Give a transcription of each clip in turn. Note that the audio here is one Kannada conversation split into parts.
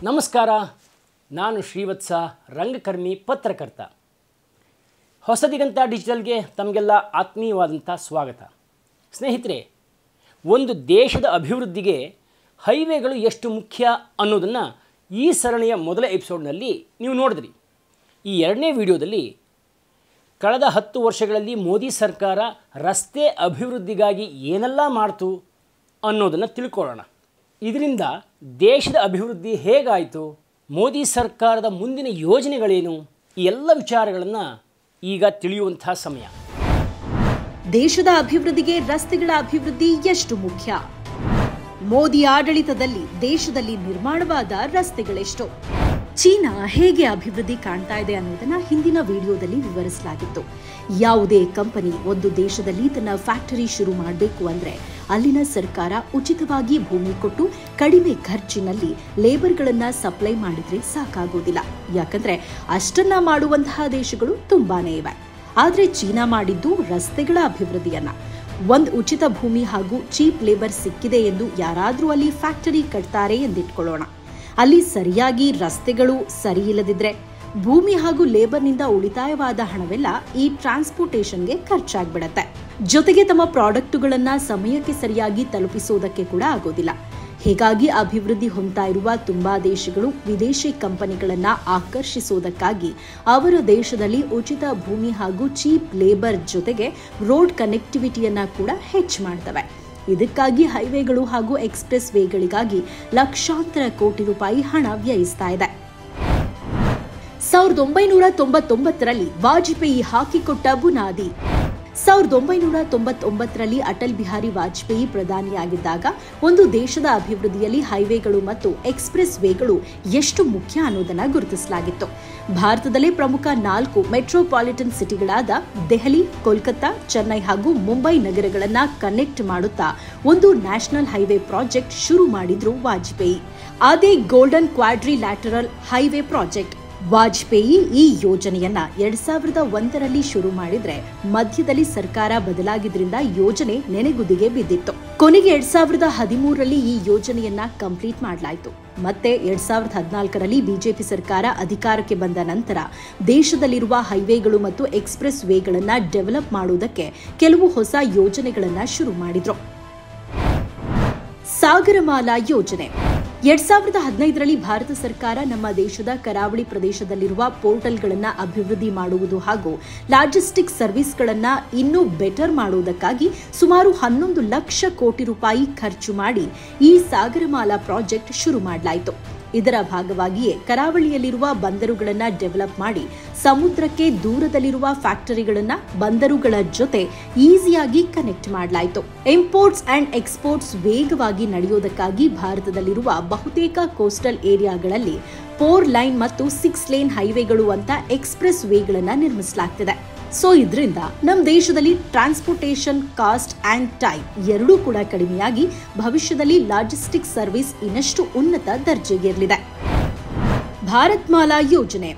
ನಮಸ್ಕಾರ, ನಾನು ಶ್ರೀವತ್ಸ, ರಂಗಕರ್ಮಿ, ಪತ್ರಕರ್ತ. ಹೊಸದಿಗಂತ ಡಿಜಿಟಲ್ಗೆ ತಮಗೆಲ್ಲ ಆತ್ಮೀಯವಾದಂಥ ಸ್ವಾಗತ. ಸ್ನೇಹಿತರೆ, ಒಂದು ದೇಶದ ಅಭಿವೃದ್ಧಿಗೆ ಹೈವೇಗಳು ಎಷ್ಟು ಮುಖ್ಯ ಅನ್ನೋದನ್ನು ಈ ಸರಣಿಯ ಮೊದಲ ಎಪಿಸೋಡ್ನಲ್ಲಿ ನೀವು ನೋಡಿದ್ರಿ. ಈ ಎರಡನೇ ವಿಡಿಯೋದಲ್ಲಿ ಕಳೆದ 10 ವರ್ಷಗಳಲ್ಲಿ ಮೋದಿ ಸರ್ಕಾರ ರಸ್ತೆ ಅಭಿವೃದ್ಧಿಗಾಗಿ ಏನೆಲ್ಲ ಮಾಡ್ತು ಅನ್ನೋದನ್ನು ತಿಳ್ಕೊಳ್ಳೋಣ. ಇದರಿಂದ ದೇಶದ ಅಭಿವೃದ್ಧಿ ಹೇಗಾಯಿತು, ಮೋದಿ ಸರ್ಕಾರದ ಮುಂದಿನ ಯೋಜನೆಗಳೇನು, ಈ ಎಲ್ಲ ವಿಚಾರಗಳನ್ನು ಈಗ ತಿಳಿಯುವಂಥ ಸಮಯ. ದೇಶದ ಅಭಿವೃದ್ಧಿಗೆ ರಸ್ತೆಗಳ ಅಭಿವೃದ್ಧಿ ಎಷ್ಟು ಮುಖ್ಯ? ಮೋದಿ ಆಡಳಿತದಲ್ಲಿ ದೇಶದಲ್ಲಿ ನಿರ್ಮಾಣವಾದ ರಸ್ತೆಗಳೆಷ್ಟು? ಚೀನಾ ಹೇಗೆ ಅಭಿವೃದ್ಧಿ ಕಾಣ್ತಾ ಇದೆ ಅನ್ನೋದನ್ನ ಹಿಂದಿನ ವಿಡಿಯೋದಲ್ಲಿ ವಿವರಿಸಲಾಗಿತ್ತು. ಯಾವುದೇ ಕಂಪನಿ ಒಂದು ದೇಶದಲ್ಲಿ ತನ್ನ ಫ್ಯಾಕ್ಟರಿ ಶುರು ಮಾಡಬೇಕು ಅಂದ್ರೆ ಅಲ್ಲಿನ ಸರ್ಕಾರ ಉಚಿತವಾಗಿ ಭೂಮಿ ಕೊಟ್ಟು ಕಡಿಮೆ ಖರ್ಚಿನಲ್ಲಿ ಲೇಬರ್ಗಳನ್ನ ಸಪ್ಲೈ ಮಾಡಿದ್ರೆ ಸಾಕಾಗೋದಿಲ್ಲ. ಯಾಕಂದ್ರೆ ಅಷ್ಟನ್ನ ಮಾಡುವಂತಹ ದೇಶಗಳು ತುಂಬಾನೇ ಇವೆ. ಆದ್ರೆ ಚೀನಾ ಮಾಡಿದ್ದು ರಸ್ತೆಗಳ ಅಭಿವೃದ್ಧಿಯನ್ನ. ಒಂದು ಉಚಿತ ಭೂಮಿ ಹಾಗೂ ಚೀಪ್ ಲೇಬರ್ ಸಿಕ್ಕಿದೆ ಎಂದು ಯಾರಾದ್ರೂ ಅಲ್ಲಿ ಫ್ಯಾಕ್ಟರಿ ಕಟ್ತಾರೆ ಎಂದಿಟ್ಕೊಳ್ಳೋಣ. ಅಲ್ಲಿ ಸರಿಯಾಗಿ ರಸ್ತೆಗಳು ಸರಿ ಇಲ್ಲದಿದ್ರೆ ಭೂಮಿ ಹಾಗೂ ಲೇಬರ್ನಿಂದ ಉಳಿತಾಯವಾದ ಹಣವೆಲ್ಲ ಈ ಟ್ರಾನ್ಸ್ಪೋರ್ಟೇಷನ್ಗೆ ಖರ್ಚಾಗ್ಬಿಡತ್ತೆ. ಜೊತೆಗೆ ತಮ್ಮ ಪ್ರಾಡಕ್ಟುಗಳನ್ನ ಸಮಯಕ್ಕೆ ಸರಿಯಾಗಿ ತಲುಪಿಸೋದಕ್ಕೆ ಕೂಡ ಆಗೋದಿಲ್ಲ. ಹೀಗಾಗಿ ಅಭಿವೃದ್ಧಿ ಹೊಂದ್ತಾ ಇರುವ ತುಂಬಾ ದೇಶಗಳು ವಿದೇಶಿ ಕಂಪನಿಗಳನ್ನ ಆಕರ್ಷಿಸೋದಕ್ಕಾಗಿ ಅವರ ದೇಶದಲ್ಲಿ ಉಚಿತ ಭೂಮಿ ಹಾಗೂ ಚೀಪ್ ಲೇಬರ್ ಜೊತೆಗೆ ರೋಡ್ ಕನೆಕ್ಟಿವಿಟಿಯನ್ನ ಕೂಡ ಹೆಚ್ಚು ಮಾಡ್ತವೆ. ಇದಕ್ಕಾಗಿ ಹೈವೇಗಳು ಹಾಗೂ ಎಕ್ಸ್ಪ್ರೆಸ್ ವೇಗಳಿಗಾಗಿ ಲಕ್ಷಾಂತರ ಕೋಟಿ ರೂಪಾಯಿ ಹಣ ವ್ಯಯಿಸ್ತಾ ಇದೆ. 1999ರಲ್ಲಿ ವಾಜಪೇಯಿ ಹಾಕಿಕೊಟ್ಟ ಬುನಾದಿ. 1999ರಲ್ಲಿ ಅಟಲ್ ಬಿಹಾರಿ ವಾಜಪೇಯಿ ಪ್ರಧಾನಿಯಾಗಿದ್ದಾಗ ಒಂದು ದೇಶದ ಅಭಿವೃದ್ಧಿಯಲ್ಲಿ ಹೈವೇಗಳು ಮತ್ತು ಎಕ್ಸ್ಪ್ರೆಸ್ ವೇಗಳು ಎಷ್ಟು ಮುಖ್ಯ ಅನ್ನೋದನ್ನ ಗುರುತಿಸಲಾಗಿತ್ತು. ಭಾರತದಲ್ಲೇ ಪ್ರಮುಖ 4 ಮೆಟ್ರೋಪಾಲಿಟನ್ ಸಿಟಿಗಳಾದ ದೆಹಲಿ, ಕೋಲ್ಕತ್ತಾ, ಚೆನ್ನೈ ಹಾಗೂ ಮುಂಬೈ ನಗರಗಳನ್ನ ಕನೆಕ್ಟ್ ಮಾಡುತ್ತಾ ಒಂದು ನ್ಯಾಷನಲ್ ಹೈವೇ ಪ್ರಾಜೆಕ್ಟ್ ಶುರು ಮಾಡಿದ್ರು ವಾಜಪೇಯಿ. ಅದೇ ಗೋಲ್ಡನ್ ಕ್ವಾಡ್ರಿಲ್ಯಾಟರಲ್ ಹೈವೇ ಪ್ರಾಜೆಕ್ಟ್. ವಾಜಪೇಯಿ ಈ ಯೋಜನೆಯನ್ನ 2001ರಲ್ಲಿ ಶುರು ಮಾಡಿದ್ರೆ ಮಧ್ಯದಲ್ಲಿ ಸರ್ಕಾರ ಬದಲಾಗಿದ್ರಿಂದ ಯೋಜನೆ ನೆನೆಗುದಿಗೆ ಬಿದ್ದಿತ್ತು. ಕೊನೆಗೆ 2013ರಲ್ಲಿ ಈ ಯೋಜನೆಯನ್ನ ಕಂಪ್ಲೀಟ್ ಮಾಡಲಾಯಿತು. ಮತ್ತೆ 2014ರಲ್ಲಿ ಬಿಜೆಪಿ ಸರ್ಕಾರ ಅಧಿಕಾರಕ್ಕೆ ಬಂದ ನಂತರ ದೇಶದಲ್ಲಿರುವ ಹೈವೇಗಳು ಮತ್ತು ಎಕ್ಸ್ಪ್ರೆಸ್ ವೇಗಳನ್ನ ಡೆವಲಪ್ ಮಾಡುವುದಕ್ಕೆ ಕೆಲವು ಹೊಸ ಯೋಜನೆಗಳನ್ನ ಶುರು ಮಾಡಿದ್ರು. ಸಾಗರಮಾಲಾ ಯೋಜನೆ. 2015ರಲ್ಲಿ ಭಾರತ ಸರ್ಕಾರ ನಮ್ಮ ದೇಶದ ಕರಾವಳಿ ಪ್ರದೇಶದಲ್ಲಿರುವ ಪೋರ್ಟಲ್ಗಳನ್ನ ಅಭಿವೃದ್ಧಿ ಮಾಡುವುದು ಹಾಗೂ ಲಾಜಿಸ್ಟಿಕ್ ಸರ್ವಿಸ್ಗಳನ್ನ ಇನ್ನೂ ಬೆಟರ್ ಮಾಡುವುದಕ್ಕಾಗಿ ಸುಮಾರು 11 ಲಕ್ಷ ಕೋಟಿ ರೂಪಾಯಿ ಖರ್ಚು ಮಾಡಿ ಈ ಸಾಗರಮಾಲಾ ಪ್ರಾಜೆಕ್ಟ್ ಶುರು ಮಾಡಲಾಯಿತು. ಇದರ ಭಾಗವಾಗಿಯೇ ಕರಾವಳಿಯಲ್ಲಿರುವ ಬಂದರುಗಳನ್ನ ಡೆವಲಪ್ ಮಾಡಿ ಸಮುದ್ರಕ್ಕೆ ದೂರದಲ್ಲಿರುವ ಫ್ಯಾಕ್ಟರಿಗಳನ್ನ ಬಂದರುಗಳ ಜೊತೆ ಈಸಿಯಾಗಿ ಕನೆಕ್ಟ್ ಮಾಡಲಾಯಿತು. ಇಂಪೋರ್ಟ್ಸ್ ಅಂಡ್ ಎಕ್ಸ್ಪೋರ್ಟ್ಸ್ ವೇಗವಾಗಿ ನಡೆಯೋದಕ್ಕಾಗಿ ಭಾರತದಲ್ಲಿರುವ ಬಹುತೇಕ ಕೋಸ್ಟಲ್ ಏರಿಯಾಗಳಲ್ಲಿ 4 ಲೈನ್ ಮತ್ತು 6 ಲೇನ್ ಹೈವೇಗಳು ಅಂತ ಎಕ್ಸ್ಪ್ರೆಸ್ ವೇಗಳನ್ನ ನಿರ್ಮಿಸಲಾಗ್ತಿದೆ. ಸೊ ಇದರಿಂದ ನಮ್ಮ ದೇಶದಲ್ಲಿ ಟ್ರಾನ್ಸ್ಪೋರ್ಟೇಷನ್ ಕಾಸ್ಟ್ ಅಂಡ್ ಟೈಮ್ ಎರಡೂ ಕೂಡ ಕಡಿಮೆಯಾಗಿ ಭವಿಷ್ಯದಲ್ಲಿ ಲಾಜಿಸ್ಟಿಕ್ ಸರ್ವಿಸ್ ಇನ್ನಷ್ಟು ಉನ್ನತ ದರ್ಜೆಗೇರಲಿದೆ. ಭಾರತ್ ಮಾಲಾ ಯೋಜನೆ.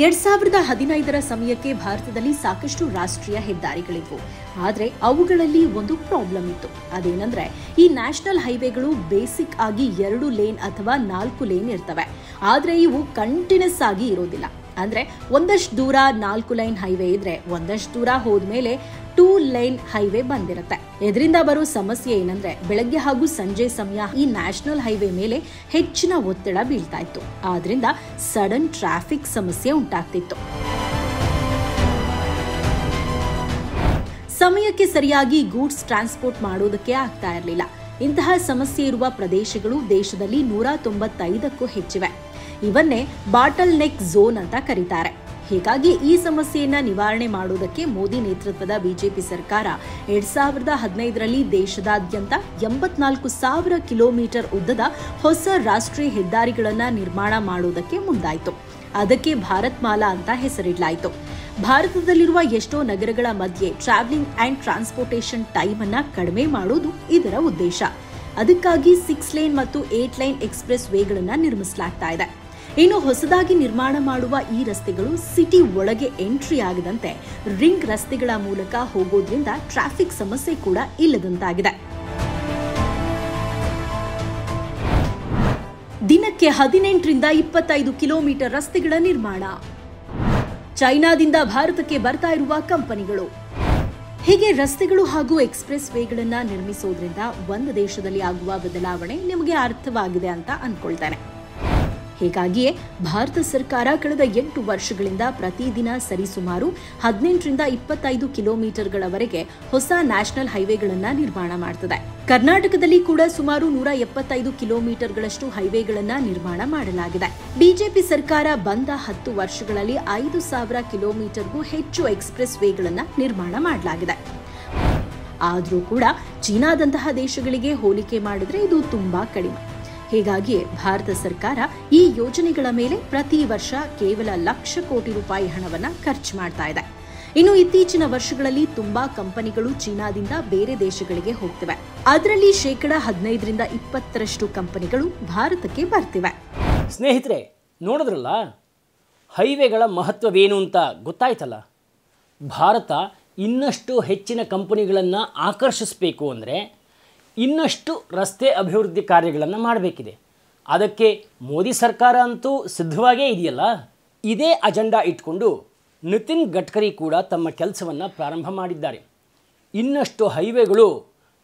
2015ರ ಸಮಯಕ್ಕೆ ಭಾರತದಲ್ಲಿ ಸಾಕಷ್ಟು ರಾಷ್ಟ್ರೀಯ ಹೆದ್ದಾರಿಗಳಿದ್ವು. ಆದರೆ ಅವುಗಳಲ್ಲಿ ಒಂದು ಪ್ರಾಬ್ಲಮ್ ಇತ್ತು. ಅದೇನಂದ್ರೆ ಈ ನ್ಯಾಷನಲ್ ಹೈವೇಗಳು ಬೇಸಿಕ್ ಆಗಿ 2 ಲೇನ್ ಅಥವಾ 4 ಲೇನ್ ಇರ್ತವೆ. ಆದ್ರೆ ಇವು ಕಂಟಿನ್ಯೂಸ್ ಆಗಿ ಇರೋದಿಲ್ಲ. ಅಂದ್ರೆ ಒಂದಷ್ಟು ದೂರ 4 ಲೈನ್ ಹೈವೇ ಇದ್ರೆ ಒಂದಷ್ಟು ದೂರ ಹೋದ್ಮೇಲೆ 2 ಲೈನ್ ಹೈವೇ ಬಂದಿರುತ್ತೆ. ಇದರಿಂದ ಬರೋ ಸಮಸ್ಯೆ ಏನಂದ್ರೆ ಬೆಳಗ್ಗೆ ಹಾಗೂ ಸಂಜೆ ಸಮಯ ಈ ನ್ಯಾಷನಲ್ ಹೈವೇ ಮೇಲೆ ಹೆಚ್ಚಿನ ಒತ್ತಡ ಬೀಳ್ತಾ ಇತ್ತು. ಆದ್ರಿಂದ ಸಡನ್ ಟ್ರಾಫಿಕ್ ಸಮಸ್ಯೆ ಉಂಟಾಗ್ತಿತ್ತು. ಸಮಯಕ್ಕೆ ಸರಿಯಾಗಿ ಗೂಡ್ಸ್ ಟ್ರಾನ್ಸ್ಪೋರ್ಟ್ ಮಾಡೋದಕ್ಕೆ ಆಗ್ತಾ ಇರಲಿಲ್ಲ. ಇಂತಹ ಸಮಸ್ಯೆ ಇರುವ ಪ್ರದೇಶಗಳು ದೇಶದಲ್ಲಿ 195ಕ್ಕೂ ಹೆಚ್ಚಿವೆ. ಇವನ್ನೇ ಬಾಟಲ್ ನೆಕ್ ಝೋನ್ ಅಂತ ಕರೀತಾರೆ. ಹೀಗಾಗಿ ಈ ಸಮಸ್ಯೆಯನ್ನ ನಿವಾರಣೆ ಮಾಡುವುದಕ್ಕೆ ಮೋದಿ ನೇತೃತ್ವದ ಬಿಜೆಪಿ ಸರ್ಕಾರ 2015ರಲ್ಲಿ ದೇಶದಾದ್ಯಂತ 84,000 ಕಿಲೋಮೀಟರ್ ಉದ್ದದ ಹೊಸ ರಾಷ್ಟ್ರೀಯ ಹೆದ್ದಾರಿಗಳನ್ನ ನಿರ್ಮಾಣ ಮಾಡುವುದಕ್ಕೆ ಮುಂದಾಯಿತು. ಅದಕ್ಕೆ ಭಾರತ್ ಮಾಲಾ ಅಂತ ಹೆಸರಿಡಲಾಯಿತು. ಭಾರತದಲ್ಲಿರುವ ಎಷ್ಟೋ ನಗರಗಳ ಮಧ್ಯೆ ಟ್ರಾವೆಲಿಂಗ್ ಅಂಡ್ ಟ್ರಾನ್ಸ್ಪೋರ್ಟೇಷನ್ ಟೈಮ್ ಅನ್ನ ಕಡಿಮೆ ಮಾಡುವುದು ಇದರ ಉದ್ದೇಶ. ಅದಕ್ಕಾಗಿ 6 ಲೇನ್ ಮತ್ತು 8 ಲೈನ್ ಎಕ್ಸ್ಪ್ರೆಸ್ ವೇಗಳನ್ನ ನಿರ್ಮಿಸಲಾಗ್ತಾ ಇದೆ. ಇನ್ನು ಹೊಸದಾಗಿ ನಿರ್ಮಾಣ ಮಾಡುವ ಈ ರಸ್ತೆಗಳು ಸಿಟಿ ಒಳಗೆ ಎಂಟ್ರಿ ಆಗದಂತೆ ರಿಂಗ್ ರಸ್ತೆಗಳ ಮೂಲಕ ಹೋಗೋದ್ರಿಂದ ಟ್ರಾಫಿಕ್ ಸಮಸ್ಯೆ ಕೂಡ ಇಲ್ಲದಂತಾಗಿದೆ. ದಿನಕ್ಕೆ 18ರಿಂದ 25 ಕಿಲೋಮೀಟರ್ ರಸ್ತೆಗಳ ನಿರ್ಮಾಣ. ಚೈನಾದಿಂದ ಭಾರತಕ್ಕೆ ಬರ್ತಾ ಇರುವ ಕಂಪನಿಗಳು. ಹೀಗೆ ರಸ್ತೆಗಳು ಹಾಗೂ ಎಕ್ಸ್‌ಪ್ರೆಸ್ ವೇಗಳನ್ನು ನಿರ್ಮಿಸೋದ್ರಿಂದ ಒಂದು ದೇಶದಲ್ಲಿ ಆಗುವ ಬದಲಾವಣೆ ನಿಮಗೆ ಅರ್ಥವಾಗಿದೆ ಅಂತ ಅನ್ಕೊಳ್ತಾನೆ. ಹೀಗಾಗಿಯೇ ಭಾರತ ಸರ್ಕಾರ ಕಳೆದ 8 ವರ್ಷಗಳಿಂದ ಪ್ರತಿದಿನ ಸರಿಸುಮಾರು 18ರಿಂದ 25 ಕಿಲೋಮೀಟರ್ಗಳವರೆಗೆ ಹೊಸ ನ್ಯಾಷನಲ್ ಹೈವೇಗಳನ್ನು ನಿರ್ಮಾಣ ಮಾಡುತ್ತದೆ. ಕರ್ನಾಟಕದಲ್ಲಿ ಕೂಡ ಸುಮಾರು 175 ಕಿಲೋಮೀಟರ್ಗಳಷ್ಟು ಹೈವೇಗಳನ್ನು ನಿರ್ಮಾಣ ಮಾಡಲಾಗಿದೆ. ಬಿಜೆಪಿ ಸರ್ಕಾರ ಬಂದ 10 ವರ್ಷಗಳಲ್ಲಿ 5,000 ಕಿಲೋಮೀಟರ್ಗೂ ಹೆಚ್ಚು ಎಕ್ಸ್‌ಪ್ರೆಸ್ ವೇಗಳನ್ನು ನಿರ್ಮಾಣ ಮಾಡಲಾಗಿದೆ. ಆದರೂ ಕೂಡ ಚೀನಾದಂತಹ ದೇಶಗಳಿಗೆ ಹೋಲಿಕೆ ಮಾಡಿದ್ರೆ ಇದು ತುಂಬಾ ಕಡಿಮೆ. ಹೀಗಾಗಿ ಭಾರತ ಸರ್ಕಾರ ಈ ಯೋಜನೆಗಳ ಮೇಲೆ ಪ್ರತಿ ವರ್ಷ ಕೇವಲ 1,00,000 ಕೋಟಿ ರೂಪಾಯಿ ಹಣವನ್ನು ಖರ್ಚು ಮಾಡ್ತಾ ಇದೆ. ಇನ್ನು ಇತ್ತೀಚಿನ ವರ್ಷಗಳಲ್ಲಿ ತುಂಬಾ ಕಂಪನಿಗಳು ಚೀನಾದಿಂದ ಬೇರೆ ದೇಶಗಳಿಗೆ ಹೋಗ್ತಿವೆ. ಅದರಲ್ಲಿ 15ರಿಂದ 20% ಕಂಪನಿಗಳು ಭಾರತಕ್ಕೆ ಬರ್ತಿವೆ. ಸ್ನೇಹಿತರೆ, ನೋಡಿದ್ರಲ್ಲ, ಹೈವೇಗಳ ಮಹತ್ವವೇನು ಅಂತ ಗೊತ್ತಾಯ್ತಲ್ಲ. ಭಾರತ ಇನ್ನಷ್ಟು ಹೆಚ್ಚಿನ ಕಂಪನಿಗಳನ್ನು ಆಕರ್ಷಿಸಬೇಕು ಅಂದರೆ ಇನ್ನಷ್ಟು ರಸ್ತೆ ಅಭಿವೃದ್ಧಿ ಕಾರ್ಯಗಳನ್ನು ಮಾಡಬೇಕಿದೆ. ಅದಕ್ಕೆ ಮೋದಿ ಸರ್ಕಾರ ಅಂತೂ ಸಿದ್ಧವಾಗೇ ಇದೆಯಲ್ಲ. ಇದೇ ಅಜೆಂಡಾ ಇಟ್ಕೊಂಡು ನಿತಿನ್ ಗಡ್ಕರಿ ಕೂಡ ತಮ್ಮ ಕೆಲಸವನ್ನು ಪ್ರಾರಂಭ ಮಾಡಿದ್ದಾರೆ. ಇನ್ನಷ್ಟು ಹೈವೇಗಳು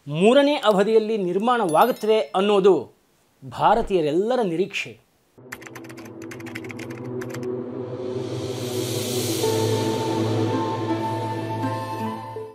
3ನೇ ಅವಧಿಯಲ್ಲಿ ನಿರ್ಮಾಣವಾಗುತ್ತವೆ ಅನ್ನೋದು ಭಾರತೀಯರೆಲ್ಲರ ನಿರೀಕ್ಷೆ.